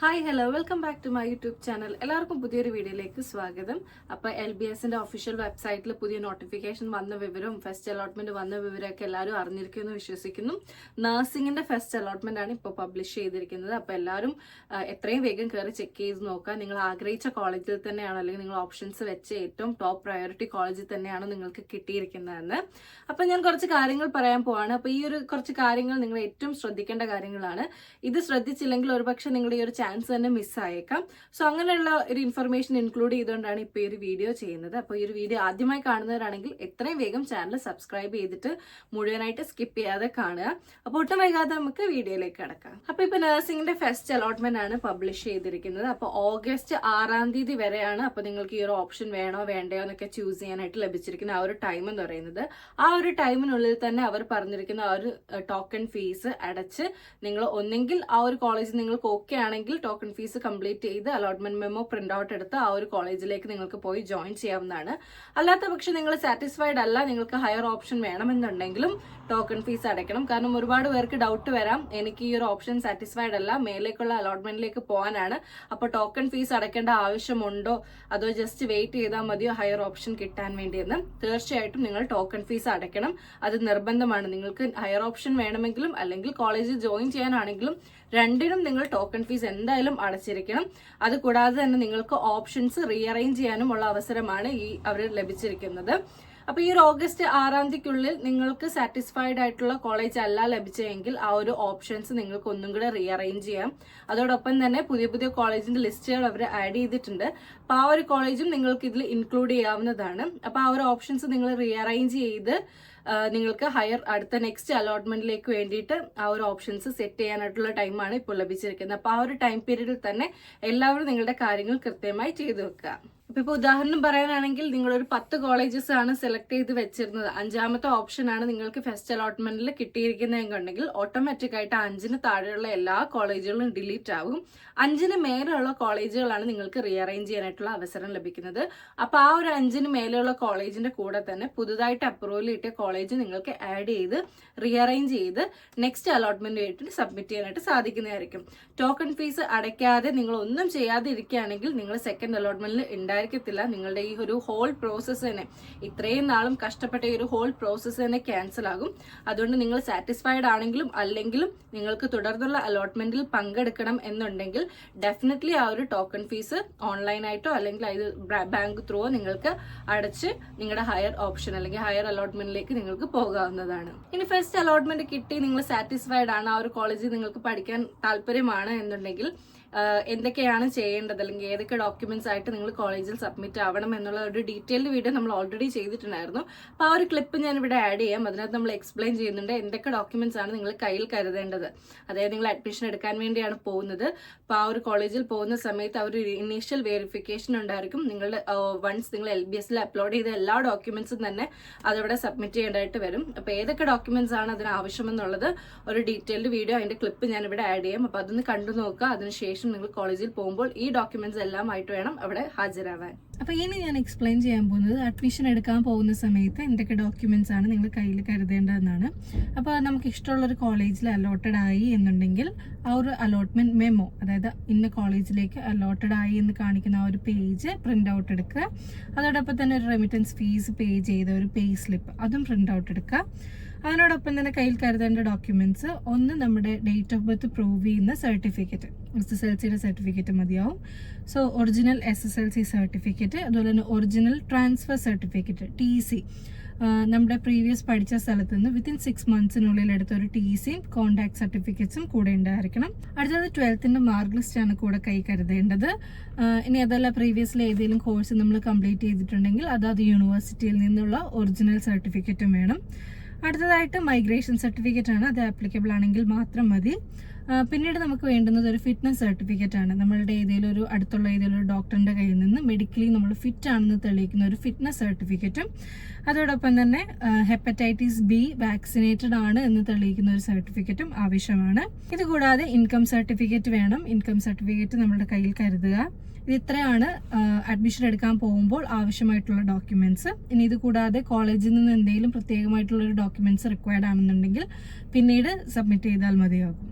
Hi hello welcome back to my YouTube channel. എല്ലാവർക്കും പുതിയൊരു വീഡിയോയിലേക്ക് സ്വാഗതം. അപ്പോൾ LBSന്റെ ഒഫീഷ്യൽ വെബ്സൈറ്റിൽ പുതിയ നോട്ടിഫിക്കേഷൻ വന്ന വിവരവും ഫസ്റ്റ് അലോട്ട്മെന്റ് വന്ന വിവരമൊക്കെ എല്ലാവരും അറിഞ്ഞിരിക്കുമെന്ന് വിശ്വസിക്കുന്നു. നഴ്സിംഗിന്റെ ഫസ്റ്റ് അലോട്ട്മെന്റ് ആണ് ഇപ്പോൾ പബ്ലിഷ് ചെയ്തിരിക്കുന്നത്. അപ്പോൾ എല്ലാവരും എത്രയും വേഗം കയറി ചെക്ക് ചെയ്ത് നോക്കുക. നിങ്ങൾ ആഗ്രഹിച്ച കോളേജിൽ തന്നെയാണോ അല്ലെങ്കിൽ നിങ്ങൾ ഓപ്ഷൻസ് വെച്ച് ഏറ്റവും ടോപ്പ് പ്രയോറിറ്റി കോളേജിൽ തന്നെയാണോ നിങ്ങൾക്ക് കിട്ടിയിരിക്കുന്നതെന്ന്. അപ്പോൾ ഞാൻ കുറച്ച് കാര്യങ്ങൾ പറയാൻ പോവാണ്. അപ്പോൾ ഈ ഒരു കുറച്ച് കാര്യങ്ങൾ നിങ്ങൾ ഏറ്റവും ശ്രദ്ധിക്കേണ്ട കാര്യങ്ങളാണ്. ഇത് ശ്രദ്ധിച്ചില്ലെങ്കിൽ ഒരുപക്ഷെ നിങ്ങളുടെ ഈ ഒരു ചാൻസ് തന്നെ മിസ്സായേക്കാം. സോ അങ്ങനെയുള്ള ഒരു ഇൻഫർമേഷൻ ഇൻക്ലൂഡ് ചെയ്തുകൊണ്ടാണ് ഇപ്പോൾ ഈ ഒരു വീഡിയോ ചെയ്യുന്നത്. അപ്പോൾ ഈ ഒരു വീഡിയോ ആദ്യമായി കാണുന്നവരാണെങ്കിൽ എത്രയും വേഗം ചാനൽ സബ്സ്ക്രൈബ് ചെയ്തിട്ട് മുഴുവനായിട്ട് സ്കിപ്പ് ചെയ്യാതെ കാണുക. അപ്പോൾ ഒട്ടും വൈകാതെ നമുക്ക് വീഡിയോയിലേക്ക് കടക്കാം. അപ്പോൾ ഇപ്പോൾ നഴ്സിംഗിന്റെ ഫസ്റ്റ് അലോട്ട്മെന്റ് ആണ് പബ്ലിഷ് ചെയ്തിരിക്കുന്നത്. അപ്പോൾ ഓഗസ്റ്റ് 6 വരെയാണ് അപ്പോൾ നിങ്ങൾക്ക് ഈ ഒരു ഓപ്ഷൻ വേണോ വേണ്ടയോ എന്നൊക്കെ ചൂസ് ചെയ്യാനായിട്ട് ലഭിച്ചിരിക്കുന്ന ആ ഒരു ടൈം എന്ന് പറയുന്നത്. ആ ഒരു ടൈമിനുള്ളിൽ തന്നെ അവർ പറഞ്ഞിരിക്കുന്ന ആ ഒരു ടോക്കൺ ഫീസ് അടച്ച് നിങ്ങൾ ഒന്നെങ്കിൽ ആ ഒരു കോളേജിൽ നിങ്ങൾക്ക് ഓക്കെ ആണെങ്കിൽ ടോക്കൺ ഫീസ് കംപ്ലീറ്റ് ചെയ്ത് അലോട്ട്മെന്റ് മെമ്മോ പ്രിന്റ് ഔട്ട് എടുത്ത് ആ ഒരു കോളേജിലേക്ക് നിങ്ങൾക്ക് പോയി ജോയിൻ ചെയ്യാവുന്നതാണ്. അല്ലാത്ത പക്ഷെ നിങ്ങൾ സാറ്റിസ്ഫൈഡ് അല്ല, നിങ്ങൾക്ക് ഹയർ ഓപ്ഷൻ വേണമെന്നുണ്ടെങ്കിലും ടോക്കൺ ഫീസ് അടയ്ക്കണം. കാരണം ഒരുപാട് പേർക്ക് ഡൗട്ട് വരാം, എനിക്ക് ഈ ഒരു ഓപ്ഷൻ സാറ്റിസ്ഫൈഡ് അല്ല, മേലേക്കുള്ള അലോട്ട്മെന്റിലേക്ക് പോകാനാണ്, അപ്പോൾ ടോക്കൺ ഫീസ് അടയ്ക്കേണ്ട ആവശ്യമുണ്ടോ അതോ ജസ്റ്റ് വെയിറ്റ് ചെയ്താൽ മതിയോ ഹയർ ഓപ്ഷൻ കിട്ടാൻ വേണ്ടിയെന്ന്. തീർച്ചയായിട്ടും നിങ്ങൾ ടോക്കൺ ഫീസ് അടയ്ക്കണം, അത് നിർബന്ധമാണ്. നിങ്ങൾക്ക് ഹയർ ഓപ്ഷൻ വേണമെങ്കിലും അല്ലെങ്കിൽ കോളേജിൽ ജോയിൻ ചെയ്യാനാണെങ്കിലും രണ്ടിനും നിങ്ങൾ ടോക്കൺ ഫീസ് എന്തായാലും അടച്ചിരിക്കണം. അത് കൂടാതെ തന്നെ നിങ്ങൾക്ക് ഓപ്ഷൻസ് റീഅറേഞ്ച് ചെയ്യാനുമുള്ള അവസരമാണ് അവർ ലഭിച്ചിരിക്കുന്നത്. അപ്പൊ ഈ ഒരു ഓഗസ്റ്റ് 6 നിങ്ങൾക്ക് സാറ്റിസ്ഫൈഡ് ആയിട്ടുള്ള കോളേജ് അല്ല ലഭിച്ചെങ്കിൽ ആ ഒരു ഓപ്ഷൻസ് നിങ്ങൾക്ക് ഒന്നും കൂടെ റീഅറേഞ്ച് ചെയ്യാം. അതോടൊപ്പം തന്നെ പുതിയ പുതിയ കോളേജിന്റെ ലിസ്റ്റുകൾ അവർ ആഡ് ചെയ്തിട്ടുണ്ട്. അപ്പൊ ആ ഒരു കോളേജും നിങ്ങൾക്ക് ഇതിൽ ഇൻക്ലൂഡ് ചെയ്യാവുന്നതാണ്. അപ്പൊ ആ ഒരു ഓപ്ഷൻസ് നിങ്ങൾ റീഅറേഞ്ച് ചെയ്ത് നിങ്ങൾക്ക് അടുത്ത നെക്സ്റ്റ് അലോട്ട്മെന്റിലേക്ക് വേണ്ടിയിട്ട് ആ ഒരു ഓപ്ഷൻസ് സെറ്റ് ചെയ്യാനായിട്ടുള്ള ടൈമാണ് ഇപ്പോൾ ലഭിച്ചിരിക്കുന്നത്. അപ്പൊ ആ ഒരു ടൈം പീരീഡിൽ തന്നെ എല്ലാവരും നിങ്ങളുടെ കാര്യങ്ങൾ കൃത്യമായി ചെയ്തു വെക്കുക. അപ്പൊ ഇപ്പൊ ഉദാഹരണം പറയാനാണെങ്കിൽ നിങ്ങളൊരു 10 കോളേജസ് ആണ് സെലക്ട് ചെയ്ത് വെച്ചിരുന്നത്, 5ാമത്തെ ഓപ്ഷൻ ആണ് നിങ്ങൾക്ക് ഫസ്റ്റ് അലോട്ട്മെന്റിൽ കിട്ടിയിരിക്കുന്നതെന്നുണ്ടെങ്കിൽ ഓട്ടോമാറ്റിക് ആയിട്ട് 5ന് താഴെയുള്ള എല്ലാ കോളേജുകളും ഡിലീറ്റ് ആകും. 5ന് മേലെയുള്ള കോളേജുകളാണ് നിങ്ങൾക്ക് റീഅറേഞ്ച് ചെയ്യാനായിട്ടുള്ള അവസരം ലഭിക്കുന്നത്. അപ്പൊ ആ ഒരു 5ന് മേലെയുള്ള കോളേജിന്റെ കൂടെ തന്നെ പുതുതായിട്ട് അപ്രൂവൽ കിട്ടിയ കോളേജ് നിങ്ങൾക്ക് ആഡ് ചെയ്ത് റീഅറേഞ്ച് ചെയ്ത് നെക്സ്റ്റ് അലോട്ട്മെന്റ് ആയിട്ട് സബ്മിറ്റ് ചെയ്യാനായിട്ട് സാധിക്കുന്നതായിരിക്കും. ടോക്കൺ ഫീസ് അടയ്ക്കാതെ നിങ്ങൾ ഒന്നും ചെയ്യാതെ ഇരിക്കുകയാണെങ്കിൽ നിങ്ങൾ സെക്കൻഡ് അലോട്ട്മെന്റിൽ ഉണ്ടായിരിക്കത്തില്ല. നിങ്ങളുടെ ഈ ഒരു ഹോൾ പ്രോസസ്സ് തന്നെ, ഇത്രയും നാളും കഷ്ടപ്പെട്ട ഈ ഒരു ഹോൾ പ്രോസസ്സ് തന്നെ ക്യാൻസൽ ആകും. അതുകൊണ്ട് നിങ്ങൾ സാറ്റിസ്ഫൈഡ് ആണെങ്കിലും അല്ലെങ്കിലും നിങ്ങൾക്ക് തുടർന്നുള്ള അലോട്ട്മെന്റിൽ പങ്കെടുക്കണം എന്നുണ്ടെങ്കിൽ ഡെഫിനറ്റ്ലി ആ ഒരു ടോക്കൺ ഫീസ് ഓൺലൈനായിട്ടോ അല്ലെങ്കിൽ ബാങ്ക് ത്രൂവോ നിങ്ങൾക്ക് അടച്ച് നിങ്ങളുടെ ഹയർ ഓപ്ഷൻ അല്ലെങ്കിൽ ഹയർ അലോട്ട്മെന്റിലേക്ക് നിങ്ങൾക്ക് പോകാവുന്നതാണ്. ഇനി ഫസ്റ്റ് അലോട്ട്മെന്റ് കിട്ടി നിങ്ങൾ സാറ്റിസ്ഫൈഡ് ആണ്, ആ ഒരു കോളേജിൽ നിങ്ങൾക്ക് പഠിക്കാൻ താല്പര്യമാണ് എന്നുണ്ടെങ്കിൽ എന്തൊക്കെയാണ് ചെയ്യേണ്ടത് അല്ലെങ്കിൽ ഏതൊക്കെ ഡോക്യുമെന്റ്സ് ആയിട്ട് നിങ്ങൾ കോളേജിൽ സബ്മിറ്റ് ആവണം എന്നുള്ള ഒരു ഡീറ്റെയിൽഡ് വീഡിയോ നമ്മൾ ഓൾറെഡി ചെയ്തിട്ടുണ്ടായിരുന്നു. അപ്പോൾ ആ ഒരു ക്ലിപ്പ് ഞാൻ ഇവിടെ ആഡ് ചെയ്യാം. അതിനകത്ത് നമ്മൾ എക്സ്പ്ലെയിൻ ചെയ്യുന്നുണ്ട് എന്തൊക്കെ ഡോക്യുമെന്റ്സ് ആണ് നിങ്ങൾ കയ്യിൽ കരുതേണ്ടത്. അതായത് നിങ്ങൾ അഡ്മിഷൻ എടുക്കാൻ വേണ്ടിയാണ് പോകുന്നത്. അപ്പോൾ ആ ഒരു കോളേജിൽ പോകുന്ന സമയത്ത് ആ ഒരു ഇനീഷ്യൽ വെരിഫിക്കേഷൻ ഉണ്ടായിരിക്കും. നിങ്ങളുടെ വൺസ് നിങ്ങൾ LBSൽ അപ്ലോഡ് ചെയ്ത എല്ലാ ഡോക്യുമെന്റ്സും തന്നെ അതവിടെ സബ്മിറ്റ് ചെയ്യേണ്ടതായിട്ട് വരും. അപ്പോൾ ഏതൊക്കെ ഡോക്യുമെന്റ്സ് ആണ് അതിന് ആവശ്യമെന്നുള്ളത് ഒരു ഡീറ്റെയിൽഡ് വീഡിയോ അതിന്റെ ക്ലിപ്പ് ഞാൻ ഇവിടെ ആഡ് ചെയ്യാം. അപ്പോൾ അതൊന്ന് കണ്ടു നോക്കുക. അതിനുശേഷം നിങ്ങൾ കോളേജിൽ പോകുമ്പോൾ ഈ ഡോക്യുമെന്റ്സ് എല്ലാം ആയിട്ട് വേണം അവിടെ ഹാജരാവാൻ. അപ്പൊ ഇനി ഞാൻ എക്സ്പ്ലെയിൻ ചെയ്യാൻ പോകുന്നത് അഡ്മിഷൻ എടുക്കാൻ പോകുന്ന സമയത്ത് എന്തൊക്കെ ഡോക്യുമെന്റ്സ് ആണ് നിങ്ങൾ കയ്യിൽ കരുതേണ്ടതെന്നാണ്. അപ്പോൾ നമുക്ക് ഇഷ്ടമുള്ളൊരു കോളേജിൽ അലോട്ടഡ് ആയി എന്നുണ്ടെങ്കിൽ ആ ഒരു അലോട്ട്മെന്റ് മെമ്മോ, അതായത് ഇന്ന കോളേജിലേക്ക് അലോട്ടഡ് ആയി എന്ന് കാണിക്കുന്ന ആ ഒരു പേജ് പ്രിന്റ് ഔട്ട് എടുക്കുക. അതോടൊപ്പം തന്നെ ഒരു റെമിറ്റൻസ് ഫീസ് പേ ചെയ്ത ഒരു പേ സ്ലിപ്പ് അതും പ്രിന്റ് ഔട്ട് എടുക്കുക. അതിനോടൊപ്പം തന്നെ കയ്യിൽ കരുതേണ്ട ഡോക്യുമെന്റ്സ്, ഒന്ന് നമ്മുടെ ഡേറ്റ് ഓഫ് ബർത്ത് പ്രൂവ് ചെയ്യുന്ന സർട്ടിഫിക്കറ്റ്, SSLCയുടെ സർട്ടിഫിക്കറ്റ് മതിയാവും. സോ ഒറിജിനൽ SSLC സർട്ടിഫിക്കറ്റ്, അതുപോലെ തന്നെ ഒറിജിനൽ ട്രാൻസ്ഫർ സർട്ടിഫിക്കറ്റ് TC, നമ്മുടെ പ്രീവിയസ് പഠിച്ച സ്ഥലത്ത് നിന്ന് വിത്തിൻ 6 monthsനുള്ളിൽ എടുത്ത ഒരു TCയും കോണ്ടാക്ട് സർട്ടിഫിക്കറ്റ്സും കൂടെ ഉണ്ടായിരിക്കണം. അടുത്തത് 12th മാർക്ക് ലിസ്റ്റ് ആണ് കൂടെ കൈ കരുതേണ്ടത്. ഇനി അതല്ല പ്രീവിയസ്ലി ഏതെങ്കിലും കോഴ്സ് നമ്മൾ കംപ്ലീറ്റ് ചെയ്തിട്ടുണ്ടെങ്കിൽ അതാത് യൂണിവേഴ്സിറ്റിയിൽ നിന്നുള്ള ഒറിജിനൽ സർട്ടിഫിക്കറ്റും വേണം. അടുത്തതായിട്ട് മൈഗ്രേഷൻ സർട്ടിഫിക്കറ്റ് ആണ്, അത് ആപ്ലിക്കബിൾ ആണെങ്കിൽ മാത്രം മതി. പിന്നീട് നമുക്ക് വേണ്ടുന്നത് ഒരു ഫിറ്റ്നസ് സർട്ടിഫിക്കറ്റ് ആണ്. നമ്മളുടെ അടുത്തുള്ള ഏതെങ്കിലും ഒരു ഡോക്ടറിന്റെ കയ്യിൽ നിന്ന് മെഡിക്കലി നമ്മൾ ഫിറ്റ് ആണെന്ന് തെളിയിക്കുന്ന ഒരു ഫിറ്റ്നസ് സർട്ടിഫിക്കറ്റും അതോടൊപ്പം തന്നെ ഹെപ്പറ്റൈറ്റിസ് B വാക്സിനേറ്റഡ് ആണ് എന്ന് തെളിയിക്കുന്ന ഒരു സർട്ടിഫിക്കറ്റും ആവശ്യമാണ്. ഇത് കൂടാതെ ഇൻകം സർട്ടിഫിക്കറ്റ് വേണം. ഇൻകം സർട്ടിഫിക്കറ്റ് നമ്മുടെ കയ്യിൽ കരുതുക. ഇത് ഇത്രയാണ് അഡ്മിഷൻ എടുക്കാൻ പോകുമ്പോൾ ആവശ്യമായിട്ടുള്ള ഡോക്യുമെന്റ്സ്. ഇനി ഇത് കൂടാതെ കോളേജിൽ നിന്ന് എന്തെങ്കിലും പ്രത്യേകമായിട്ടുള്ള ഒരു ഡോക്യുമെന്റ്സ് റിക്വയർഡ് ആണെന്നുണ്ടെങ്കിൽ പിന്നീട് സബ്മിറ്റ് ചെയ്താൽ മതിയാകും.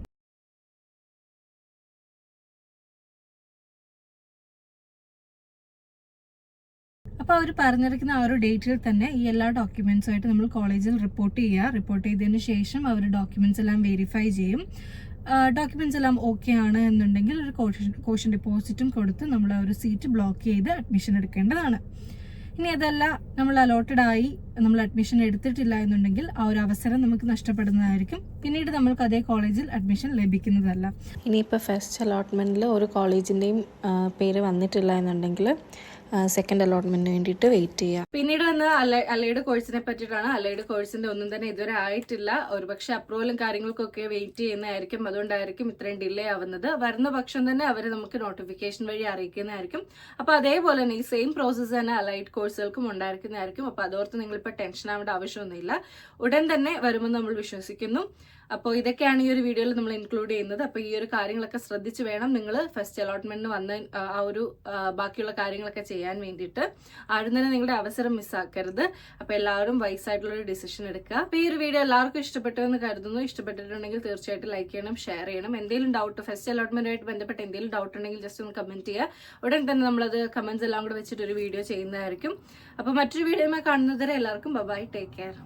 അപ്പോൾ അവർ പറഞ്ഞിരിക്കുന്ന ആ ഒരു ഡേറ്റിൽ തന്നെ ഈ എല്ലാ ഡോക്യുമെന്റ്സുമായിട്ട് നമ്മൾ കോളേജിൽ റിപ്പോർട്ട് ചെയ്തതിന് ശേഷം അവർ ഡോക്യുമെന്റ്സ് എല്ലാം വെരിഫൈ ചെയ്യും. ഡോക്യുമെന്റ്സ് എല്ലാം ഓക്കെ ആണ് എന്നുണ്ടെങ്കിൽ ഒരു കോഷൻ ഡെപ്പോസിറ്റും കൊടുത്ത് നമ്മൾ ആ ഒരു സീറ്റ് ബ്ലോക്ക് ചെയ്ത് അഡ്മിഷൻ എടുക്കേണ്ടതാണ്. ഇനി അതല്ല നമ്മൾ അലോട്ടഡ് ആയി നമ്മൾ അഡ്മിഷൻ എടുത്തിട്ടില്ല എന്നുണ്ടെങ്കിൽ ആ ഒരു അവസരം നമുക്ക് നഷ്ടപ്പെടുന്നതായിരിക്കും. പിന്നീട് നമുക്ക് അതേ കോളേജിൽ അഡ്മിഷൻ ലഭിക്കുന്നതല്ല. ഇനിയിപ്പോൾ ഫസ്റ്റ് അലോട്ട്മെൻറ്റിൽ ഒരു കോളേജിൻ്റെയും പേര് വന്നിട്ടില്ല എന്നുണ്ടെങ്കിൽ സെക്കൻഡ് അലോട്ട്മെന്റിന് വേണ്ടിയിട്ട് വെയിറ്റ് ചെയ്യുക. പിന്നീട് വന്ന് അലൈഡ് കോഴ്സിനെ പറ്റിയിട്ടാണ്. അലൈഡ് കോഴ്സിന്റെ ഒന്നും തന്നെ ഇതുവരെ ആയിട്ടില്ല. ഒരുപക്ഷെ അപ്രൂവലും കാര്യങ്ങൾക്കൊക്കെ വെയിറ്റ് ചെയ്യുന്നതായിരിക്കും. അതുകൊണ്ടായിരിക്കും ഇത്രയും ഡിലേ ആവുന്നത്. വരുന്ന പക്ഷം തന്നെ അവർ നമുക്ക് നോട്ടിഫിക്കേഷൻ വഴി അറിയിക്കുന്നതായിരിക്കും. അപ്പൊ അതേപോലെ തന്നെ ഈ സെയിം പ്രോസസ്സ് തന്നെ അലൈഡ് കോഴ്സുകൾക്കും ഉണ്ടായിരിക്കുന്നതായിരിക്കും. അപ്പൊ അതോർത്ത് നിങ്ങളിപ്പോൾ ടെൻഷൻ ആവേണ്ട ആവശ്യമൊന്നുമില്ല. ഉടൻ തന്നെ വരുമെന്ന് നമ്മൾ വിശ്വസിക്കുന്നു. അപ്പോൾ ഇതൊക്കെയാണ് ഈ ഒരു വീഡിയോയിൽ നമ്മൾ ഇൻക്ലൂഡ് ചെയ്യുന്നത്. അപ്പോൾ ഈ ഒരു കാര്യങ്ങളൊക്കെ ശ്രദ്ധിച്ച് വേണം നിങ്ങൾ ഫസ്റ്റ് അലോട്ട്മെന്റിന് വന്ന ആ ഒരു ബാക്കിയുള്ള കാര്യങ്ങളൊക്കെ ചെയ്യാൻ വേണ്ടിയിട്ട്. ആരും തന്നെ നിങ്ങളുടെ അവസരം മിസ്സാക്കരുത്. അപ്പോൾ എല്ലാവരും വൈസായിട്ടുള്ള ഒരു ഡിസിഷൻ എടുക്കുക. അപ്പോൾ ഈ ഒരു വീഡിയോ എല്ലാവർക്കും ഇഷ്ടപ്പെട്ടു എന്ന് കരുതുന്നു. ഇഷ്ടപ്പെട്ടിട്ടുണ്ടെങ്കിൽ തീർച്ചയായിട്ടും ലൈക്ക് ചെയ്യണം, ഷെയർ ചെയ്യണം. എന്തെങ്കിലും ഡൗട്ട് ഫസ്റ്റ് അലോട്ട്മെന്റുമായിട്ട് ബന്ധപ്പെട്ട് എന്തെങ്കിലും ഡൗട്ട് ഉണ്ടെങ്കിൽ ജസ്റ്റ് ഒന്ന് കമന്റ് ചെയ്യുക. ഉടൻ തന്നെ നമ്മളത് കമന്റ്സ് എല്ലാം കൂടെ വെച്ചിട്ട് ഒരു വീഡിയോ ചെയ്യുന്നതായിരിക്കും. അപ്പോൾ മറ്റൊരു വീഡിയോയുമായി കാണുന്നതുവരെ എല്ലാവർക്കും ബൈ, ടേക്ക് കെയർ.